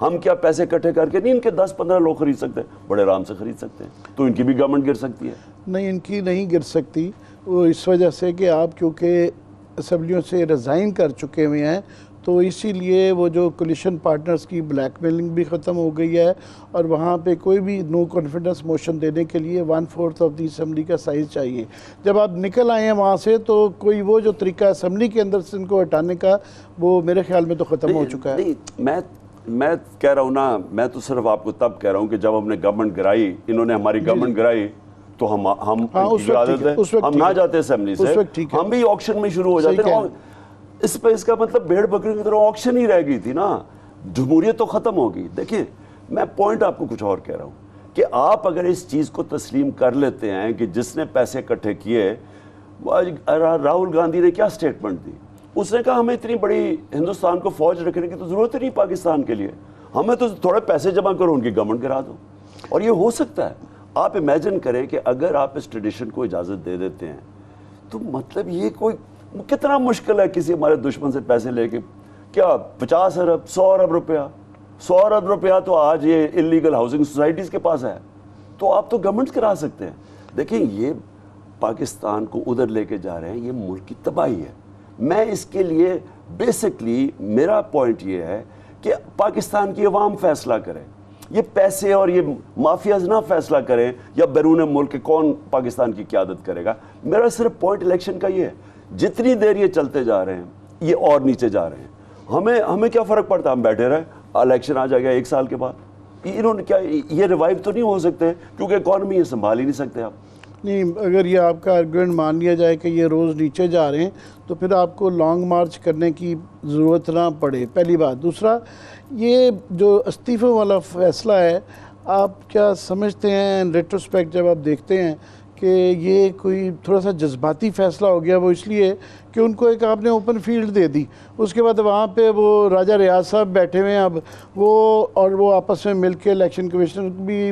ہم کیا پیسے اکٹھے کر کے نہیں ان کے 10-15 لوگ خرید سکتے، بڑے آرام سے خرید سکتے ہیں، تو ان کی بھی گورنمنٹ گر سکتی ہے؟ نہیں، ان کی نہیں گر سکتی، وہ اس وجہ سے کہ آپ کیونکہ اسمبلیوں سے ریزائن کر چکے ہوئے ہیں، تو اسی لیے وہ جو کولیشن پارٹنرز کی بلیک میلنگ بھی ختم ہو گئی ہے، اور وہاں پہ کوئی بھی نو کانفیڈنس موشن دینے کے لیے 1/4 آف دی اسمبلی کا سائز چاہیے۔ جب آپ نکل آئے ہیں وہاں سے، تو کوئی وہ جو طریقہ اسمبلی کے اندر سے ان کو ہٹانے کا، وہ میرے خیال میں تو ختم ہو چکا ہے۔ نہیں، میں کہہ رہا ہوں نا، میں تو صرف آپ کو تب کہہ رہا ہوں کہ جب ہم نے گورنمنٹ گرائی، انہوں نے ہماری گورنمنٹ گرائی، تو ہم نہ جاتے اسمبلی سے، ہم بھی آکشن میں شروع ہو جاتے ہیں۔ اس پہ اس کا مطلب بھیڑ بکری کی طرح آکشن ہی رہ گئی تھی نا، جمہوریت تو ختم ہو گئی۔ دیکھیں، میں پوائنٹ آپ کو کچھ اور کہہ رہا ہوں کہ آپ اگر اس چیز کو تسلیم کر لیتے ہیں کہ جس نے پیسے اکٹھے کیے، راہل گاندھی نے کیا سٹیٹمنٹ دی، اس نے کہا ہمیں اتنی بڑی ہندوستان کو فوج رکھنے کی تو ضرورت ہی نہیں پاکستان کے لیے، ہمیں تو تھوڑے پیسے جمع کرو، ان کی گورنمنٹ گرا دو۔ اور یہ ہو سکتا ہے۔ آپ امیجن کریں کہ اگر آپ اس ٹریڈیشن کو اجازت دے دیتے ہیں، تو مطلب یہ کوئی کتنا مشکل ہے کسی ہمارے دشمن سے پیسے لے کے، کیا 50 ارب 100 ارب روپیہ، 100 ارب روپیہ تو آج یہ انلیگل ہاؤسنگ سوسائٹیز کے پاس ہے، تو آپ تو گورنمنٹ کرا سکتے ہیں۔ دیکھیں، یہ پاکستان کو ادھر لے کے جا رہے ہیں، یہ ملک کی تباہی ہے۔ میں اس کے لیے بیسکلی میرا پوائنٹ یہ ہے کہ پاکستان کی عوام فیصلہ کرے، یہ پیسے اور یہ مافیاز نہ فیصلہ کریں یا بیرون ملک کے کون پاکستان کی قیادت کرے گا۔ میرا صرف پوائنٹ الیکشن کا یہ ہے، جتنی دیر یہ چلتے جا رہے ہیں یہ اور نیچے جا رہے ہیں، ہمیں کیا فرق پڑتا، ہم بیٹھے رہیں، الیکشن آ جائے گا 1 سال کے بعد، انہوں نے کیا یہ ریوائیو تو نہیں ہو سکتے، کیونکہ اکانومی یہ سنبھال ہی نہیں سکتے آپ۔ نہیں، اگر یہ آپ کا آرگومنٹ مان لیا جائے کہ یہ روز نیچے جا رہے ہیں، تو پھر آپ کو لانگ مارچ کرنے کی ضرورت نہ پڑے، پہلی بات۔ دوسرا، یہ جو استعفوں والا فیصلہ ہے، آپ کیا سمجھتے ہیں ریٹروسپیکٹ جب آپ دیکھتے ہیں کہ یہ کوئی تھوڑا سا جذباتی فیصلہ ہو گیا؟ وہ اس لیے کہ ان کو ایک آپ نے اوپن فیلڈ دے دی، اس کے بعد وہاں پہ وہ راجہ ریاض صاحب بیٹھے ہوئے ہیں اب، وہ آپس میں مل کے الیکشن کمیشن بھی،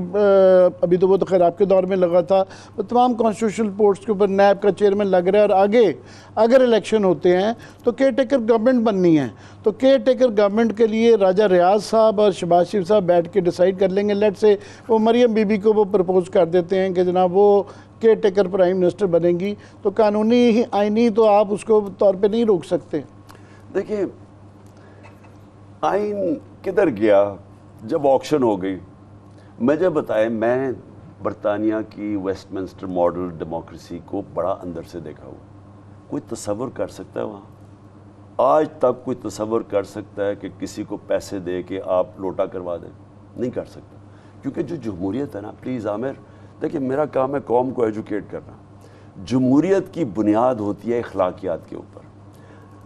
ابھی تو وہ تو خیر آپ کے دور میں لگا تھا، وہ تمام کانسٹیٹیوشنل پوسٹ کے اوپر نیب کا چیئرمین لگ رہا ہے، اور آگے اگر الیکشن ہوتے ہیں تو کیئر ٹیکر گورنمنٹ بننی ہے، تو کیئر ٹیکر گورنمنٹ کے لیے راجہ ریاض صاحب اور شہباز شریف صاحب بیٹھ کے ڈیسائیڈ کر لیں گے، لیٹ سے وہ مریم بی بی کو وہ پرپوز کر دیتے ہیں کہ جناب وہ کیئر ٹیکر پرائم منسٹر بنیں گی، تو قانونی آئینی تو آپ اس کو طور پہ نہیں روک سکتے۔ دیکھیں، آئین کدھر گیا جب آکشن ہو گئی؟ مجھے بتائیں، میں برطانیہ کی ویسٹ منسٹر ماڈل ڈیموکریسی کو بڑا اندر سے دیکھا ہوں، کوئی تصور کر سکتا ہے وہاں؟ آج تک کوئی تصور کر سکتا ہے کہ کسی کو پیسے دے کے آپ لوٹا کروا دیں؟ نہیں کر سکتا، کیونکہ جو جمہوریت ہے نا، پلیز عامر، دیکھیں میرا کام ہے قوم کو ایجوکیٹ کرنا۔ جمہوریت کی بنیاد ہوتی ہے اخلاقیات کے اوپر،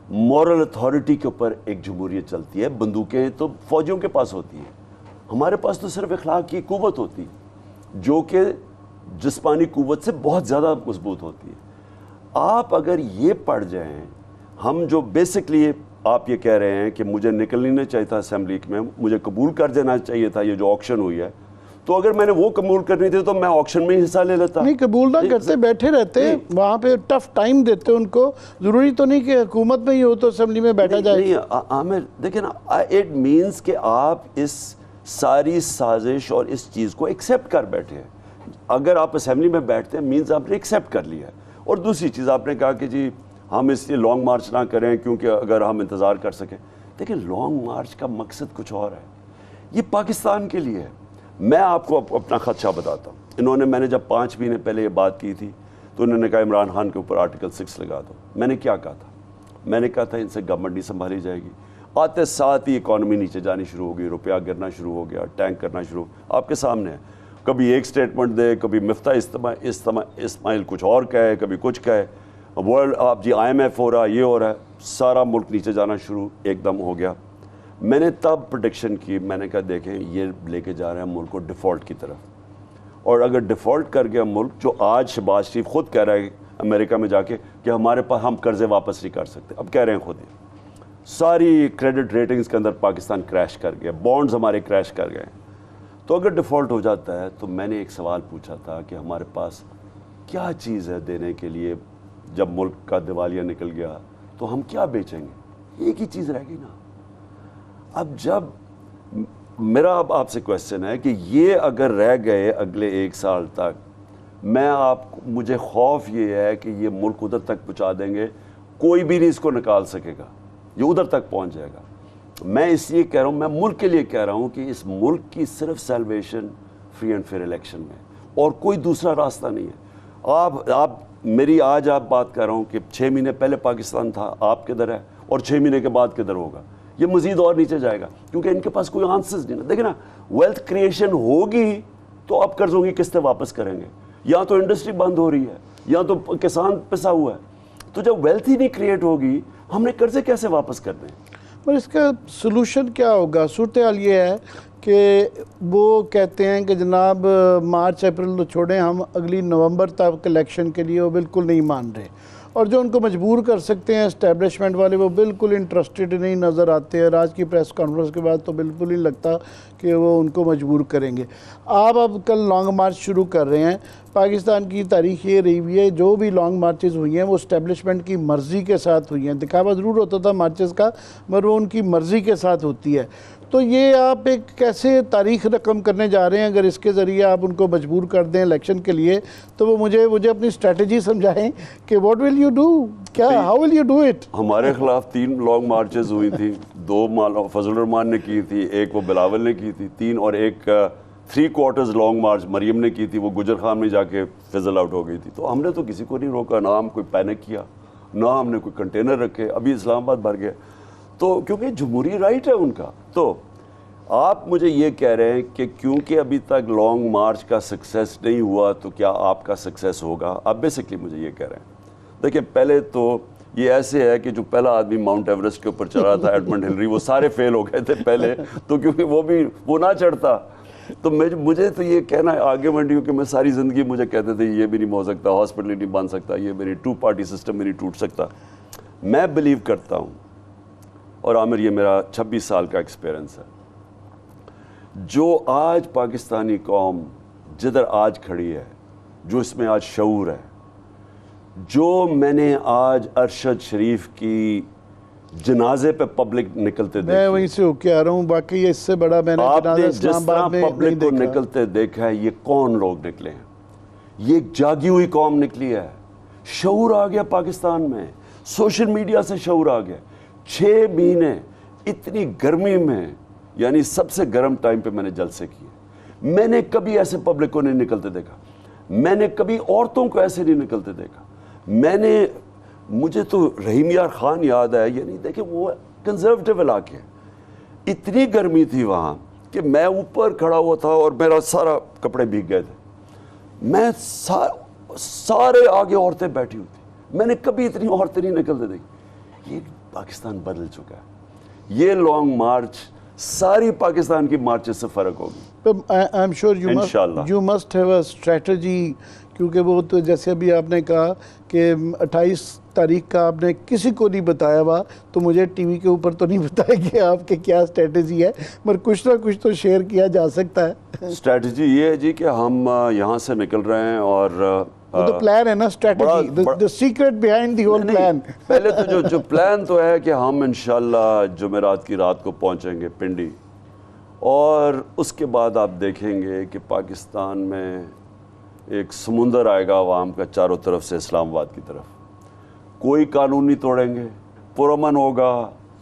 مورل اتھارٹی کے اوپر ایک جمہوریت چلتی ہے۔ بندوقیں تو فوجیوں کے پاس ہوتی ہیں، ہمارے پاس تو صرف اخلاق کی قوت ہوتی ہے، جو کہ جسمانی قوت سے بہت زیادہ مضبوط ہوتی ہے۔ آپ اگر یہ پڑھ جائیں، ہم جو بیسکلی آپ یہ کہہ رہے ہیں کہ مجھے نکلنا نہیں چاہیے تھا اسمبلی میں، مجھے قبول کر دینا چاہیے تھا یہ جو آکشن ہوئی ہے، تو اگر میں نے وہ قبول کرنی تھی تو میں آکشن میں ہی حصہ لے لیتا۔ نہیں، قبول نہ کرتے، بیٹھے رہتے، وہاں پہ ٹف ٹائم دیتے ان کو، ضروری تو نہیں کہ حکومت میں ہی ہو تو اسمبلی میں بیٹھا جائے۔ نہیں عامر، دیکھیں نا، اٹ مینس کہ آپ اس ساری سازش اور اس چیز کو ایکسیپٹ کر بیٹھے ہیں۔ اگر آپ اسمبلی میں بیٹھتے ہیں مینز آپ نے ایکسیپٹ کر لیا ہے۔ اور دوسری چیز آپ نے کہا کہ جی ہم اس لیے لانگ مارچ نہ کریں کیونکہ اگر ہم انتظار کر سکیں، دیکھیں لانگ مارچ کا مقصد کچھ اور ہے, یہ پاکستان کے لیے ہے. میں آپ کو اپنا خدشہ بتاتا ہوں. انہوں نے, میں نے جب 5 مہینے پہلے یہ بات کی تھی تو انہوں نے کہا عمران خان کے اوپر آرٹیکل 6 لگا دو. میں نے کیا کہا تھا؟ میں نے کہا تھا ان سے گورنمنٹ نہیں سنبھالی جائے گی. آتے ساتھ ہی اکانومی نیچے جانی شروع ہو گئی, روپیہ گرنا شروع ہو گیا, ٹینک کرنا شروع, آپ کے سامنے ہے. کبھی ایک سٹیٹمنٹ دے, کبھی مفتاح اسماعیل کچھ اور کہے, کبھی کچھ کہے, ورلڈ آپ جی IMF ہو رہا, یہ ہو رہا ہے, سارا ملک نیچے جانا شروع ایک دم ہو گیا. میں نے تب پریڈکشن کی, میں نے کہا دیکھیں یہ لے کے جا رہے ہیں ملک کو ڈیفالٹ کی طرف, اور اگر ڈیفالٹ کر گیا ملک, جو آج شہباز شریف خود کہہ رہا ہے امریکہ میں جا کے کہ ہمارے پاس ہم قرضے واپس نہیں کر سکتے, اب کہہ رہے ہیں خود ہی, ساری کریڈٹ ریٹنگز کے اندر پاکستان کریش کر گیا, بانڈز ہمارے کریش کر گئے. تو اگر ڈیفالٹ ہو جاتا ہے تو میں نے ایک سوال پوچھا تھا کہ ہمارے پاس کیا چیز ہے دینے کے لیے, جب ملک کا دیوالیہ نکل گیا تو ہم کیا بیچیں گے؟ ایک ہی چیز رہ گئی نا. اب جب میرا اب آپ سے کویسچن ہے کہ یہ اگر رہ گئے اگلے 1 سال تک, مجھے خوف یہ ہے کہ یہ ملک ادھر تک پہنچا دیں گے, کوئی بھی نہیں اس کو نکال سکے گا, یہ ادھر تک پہنچ جائے گا. میں اس لیے کہہ رہا ہوں, میں ملک کے لیے کہہ رہا ہوں کہ اس ملک کی صرف salvation free and fair election میں, اور کوئی دوسرا راستہ نہیں ہے. آپ میری آج آپ بات کر رہا ہوں کہ 6 مہینے پہلے پاکستان تھا, آپ کدھر ہے, اور 6 مہینے کے بعد کدھر ہوگا, یہ مزید اور نیچے جائے گا, کیونکہ ان کے پاس کوئی آنسرز نہیں نا. دیکھیں نا, ویلتھ کریشن ہوگی تو اب قرضوں کی قسطیں واپس کریں گے, یا تو انڈسٹری بند ہو رہی ہے, یا تو کسان پسا ہوا ہے. تو جب ویلتھ ہی نہیں کریٹ ہوگی, ہم نے قرضے کیسے واپس کر دیں؟ اور اس کا سلوشن کیا ہوگا؟ صورتحال یہ ہے کہ وہ کہتے ہیں کہ جناب مارچ اپریل تو چھوڑیں, ہم اگلی نومبر تک الیکشن کے لیے وہ بالکل نہیں مان رہے, اور جو ان کو مجبور کر سکتے ہیں اسٹیبلشمنٹ والے وہ بالکل انٹرسٹڈ نہیں نظر آتے, اور آج کی پریس کانفرنس کے بعد تو بالکل نہیں لگتا کہ وہ ان کو مجبور کریں گے. آپ اب کل لانگ مارچ شروع کر رہے ہیں. پاکستان کی تاریخ یہ رہی ہوئی ہے, جو بھی لانگ مارچز ہوئی ہیں وہ اسٹیبلشمنٹ کی مرضی کے ساتھ ہوئی ہیں. دکھاوا ضرور ہوتا تھا مارچز کا, مگر وہ ان کی مرضی کے ساتھ ہوتی ہے. تو یہ آپ ایک کیسے تاریخ رقم کرنے جا رہے ہیں؟ اگر اس کے ذریعے آپ ان کو مجبور کر دیں الیکشن کے لیے, تو وہ مجھے اپنی اسٹریٹجی سمجھائیں کہ واٹ ول یو ڈو, کیا how will you do it? ہمارے خلاف 3 لانگ مارچز ہوئی تھی, 2 فضل الرحمان نے کی تھی, ایک وہ بلاول نے کی تھی, 3 اور ایک 3 کوارٹرز لانگ مارچ مریم نے کی تھی, وہ گجر خان میں جا کے فضل آؤٹ ہو گئی تھی. تو ہم نے تو کسی کو نہیں روکا, نہ ہم کوئی پینک کیا, نہ ہم نے کوئی کنٹینر رکھے. ابھی اسلام آباد بھر گئے, تو کیونکہ جمہوری رائٹ ہے ان کا. تو آپ مجھے یہ کہہ رہے ہیں کہ کیونکہ ابھی تک لانگ مارچ کا سکسیس نہیں ہوا تو کیا آپ کا سکسیس ہوگا؟ آپ بیسکلی مجھے یہ کہہ رہے ہیں. دیکھیں پہلے تو یہ ایسے ہے کہ جو پہلا آدمی ماؤنٹ ایوریسٹ کے اوپر چڑھا تھا ایڈمنڈ ہلری, وہ سارے فیل ہو گئے تھے پہلے, تو کیونکہ وہ نہ چڑھتا. تو مجھے تو یہ کہنا ہے آرگیومنٹ, کیونکہ میں ساری زندگی مجھے کہتے تھے یہ بھی نہیں ہو سکتا, ہاسپٹل نہیں بن سکتا, یہ میری 2 پارٹی سسٹم نہیں ٹوٹ سکتا. میں بلیو کرتا ہوں, اور عامر یہ میرا 26 سال کا ایکسپیرنس ہے, جو آج پاکستانی قوم جدھر آج کھڑی ہے, جو اس میں آج شعور ہے, جو میں نے آج ارشد شریف کی جنازے پہ پبلک نکلتے دیکھا, میں وہیں سے ہو کے آ رہا ہوں, باقی اس سے بڑا میں نے جنازہ اسلام آباد میں پبلک کو نکلتے دیکھا ہے. یہ کون لوگ نکلے ہیں؟ یہ ایک جاگی ہوئی قوم نکلی ہے. شعور آ گیا پاکستان میں, سوشل میڈیا سے شعور آ گیا. 6 مہینے اتنی گرمی میں, یعنی سب سے گرم ٹائم پہ میں نے جلسے کیے. میں نے کبھی ایسے پبلک کو نہیں نکلتے دیکھا, میں نے کبھی عورتوں کو ایسے نہیں نکلتے دیکھا. مجھے تو رحیم یار خان یاد ہے, یعنی دیکھیں وہ کنزرویٹو علاقے, اتنی گرمی تھی وہاں کہ میں اوپر کھڑا ہوا تھا اور میرا سارا کپڑے بھیگ گئے تھے. میں سارے آگے عورتیں بیٹھی ہوئی تھی, میں نے کبھی اتنی عورتیں نہیں نکلتے دیکھی. یہ پاکستان بدل چکا ہے. یہ لانگ مارچ ساری پاکستان کی مارچز سے فرق ہوگی. I am sure you must have a strategy, کیونکہ وہ تو جیسے ابھی آپ نے کہا کہ 28 تاریخ کا آپ نے کسی کو نہیں بتایا ہوا, تو مجھے ٹی وی کے اوپر تو نہیں بتایا کہ آپ کے کیا اسٹریٹجی ہے, مگر کچھ نہ کچھ تو شیئر کیا جا سکتا ہے. اسٹریٹجی یہ ہے جی کہ ہم یہاں سے نکل رہے ہیں, اور وہ تو پلان ہے نا, strategy, the secret behind the whole plan. پہلے تو جو پلان تو ہے کہ ہم انشاءاللہ جمعرات کی رات کو پہنچیں گے پنڈی, اور اس کے بعد آپ دیکھیں گے کہ پاکستان میں ایک سمندر آئے گا عوام کا چاروں طرف سے اسلام آباد کی طرف. کوئی قانون نہیں توڑیں گے, پرامن ہوگا,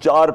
4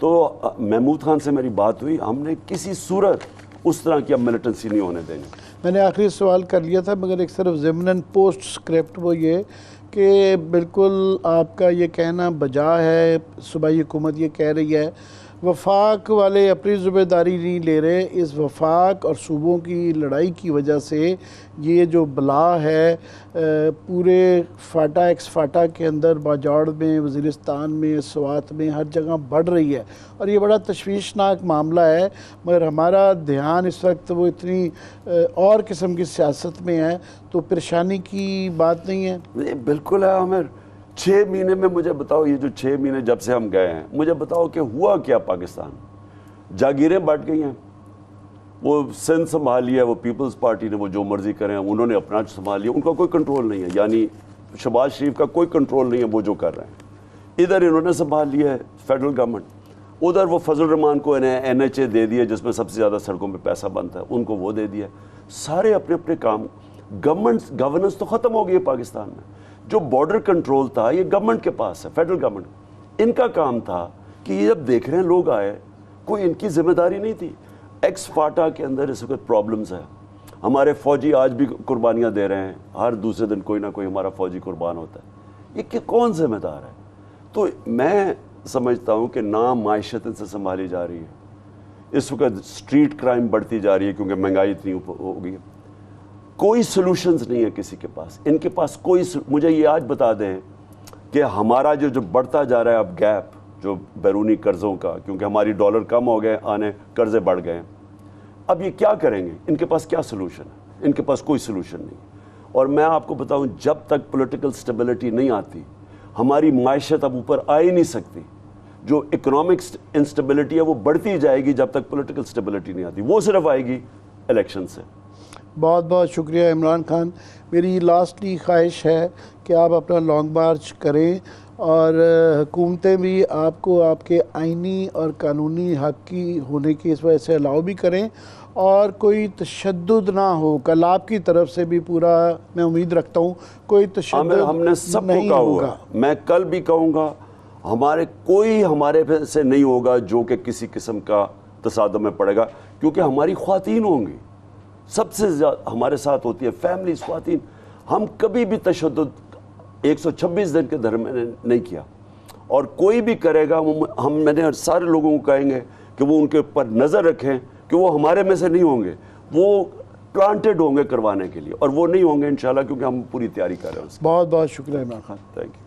تو محمود خان سے میری بات ہوئی, ہم نے کسی صورت اس طرح کی اب ملیٹنسی نہیں ہونے دیں گے. میں نے آخری سوال کر لیا تھا مگر ایک صرف ضمناً پوسٹ اسکرپٹ وہ یہ کہ بالکل آپ کا یہ کہنا بجا ہے, صوبائی حکومت یہ کہہ رہی ہے وفاق والے اپنی ذمہ داری نہیں لے رہے, اس وفاق اور صوبوں کی لڑائی کی وجہ سے یہ جو بلا ہے پورے فاٹا ایکس فاٹا کے اندر باجوڑ میں, وزیرستان میں, سوات میں ہر جگہ بڑھ رہی ہے اور یہ بڑا تشویشناک معاملہ ہے. مگر ہمارا دھیان اس وقت وہ اتنی اور قسم کی سیاست میں ہے تو پریشانی کی بات نہیں ہے. نہیں بالکل ہے عامر. 6 مہینے میں مجھے بتاؤ, یہ جو 6 مہینے جب سے ہم گئے ہیں, مجھے بتاؤ کہ ہوا کیا پاکستان. جاگیریں بٹ گئی ہیں, وہ سندھ سنبھال لیا, وہ پیپلز پارٹی نے وہ جو مرضی کریں, انہوں نے اپنا سنبھال لیا, ان کا کوئی کنٹرول نہیں ہے. یعنی شہباز شریف کا کوئی کنٹرول نہیں ہے وہ جو کر رہے ہیں. ادھر انہوں نے سنبھال لیا ہے فیڈرل گورنمنٹ, ادھر وہ فضل الرحمان کو انہیں NHA دے دیا جس میں سب سے زیادہ سڑکوں پہ پیسہ بنتا ہے, ان کو وہ دے دیا. سارے اپنے اپنے کام, گورننس تو ختم ہو گئی ہے پاکستان میں. جو بارڈر کنٹرول تھا یہ گورنمنٹ کے پاس ہے, فیڈرل گورنمنٹ. ان کا کام تھا کہ یہ جب دیکھ رہے ہیں لوگ آئے, کوئی ان کی ذمہ داری نہیں تھی. ایکس فاٹا کے اندر اس وقت پرابلمز ہیں. ہمارے فوجی آج بھی قربانیاں دے رہے ہیں, ہر دوسرے دن کوئی نہ کوئی ہمارا فوجی قربان ہوتا ہے. یہ کہ کون ذمہ دار ہے؟ تو میں سمجھتا ہوں کہ نہ معیشت ان سے سنبھالی جا رہی ہے. اس وقت اسٹریٹ کرائم بڑھتی جا رہی ہے کیونکہ مہنگائی اتنی ہو گئی ہے. کوئی سلوشنز نہیں ہے کسی کے پاس, ان کے پاس کوئی مجھے یہ آج بتا دیں کہ ہمارا جو بڑھتا جا رہا ہے اب گیپ جو بیرونی قرضوں کا, کیونکہ ہماری ڈالر کم ہو گئے, آنے قرضے بڑھ گئے, اب یہ کیا کریں گے؟ ان کے پاس کیا سلوشن ہے؟ ان کے پاس کوئی سلوشن نہیں. اور میں آپ کو بتاؤں, جب تک پولیٹیکل سٹیبلٹی نہیں آتی ہماری معیشت اب اوپر آ ہی نہیں سکتی. جو اکنامک انسٹیبلٹی ہے وہ بڑھتی جائے گی جب تک پولیٹیکل سٹیبلٹی نہیں آتی, وہ صرف آئے گی الیکشن سے. بہت بہت شکریہ عمران خان. میری لاسٹلی خواہش ہے کہ آپ اپنا لانگ مارچ کریں اور حکومتیں بھی آپ کو آپ کے آئینی اور قانونی حق کی ہونے کی اس وجہ سے الاؤ بھی کریں اور کوئی تشدد نہ ہو. کل آپ کی طرف سے بھی پورا میں امید رکھتا ہوں کوئی تشدد ہم نے سب نہیں کو کہا ہوگا. ہوا, میں کل بھی کہوں گا, ہمارے سے نہیں ہوگا جو کہ کسی قسم کا تصادم میں پڑے گا, کیونکہ ہماری خواتین ہوں گی سب سے زیادہ ہمارے ساتھ ہوتی ہے, فیملیز, خواتین. ہم کبھی بھی تشدد 126 دن کے درمیان نہیں کیا, اور کوئی بھی کرے گا میں نے سارے لوگوں کو کہیں گے کہ وہ ان کے اوپر نظر رکھیں کہ وہ ہمارے میں سے نہیں ہوں گے, وہ پلانٹڈ ہوں گے کروانے کے لیے, اور وہ نہیں ہوں گے انشاءاللہ, کیونکہ ہم پوری تیاری کر رہے ہیں. بہت بہت شکریہ عمران خان. Thank you.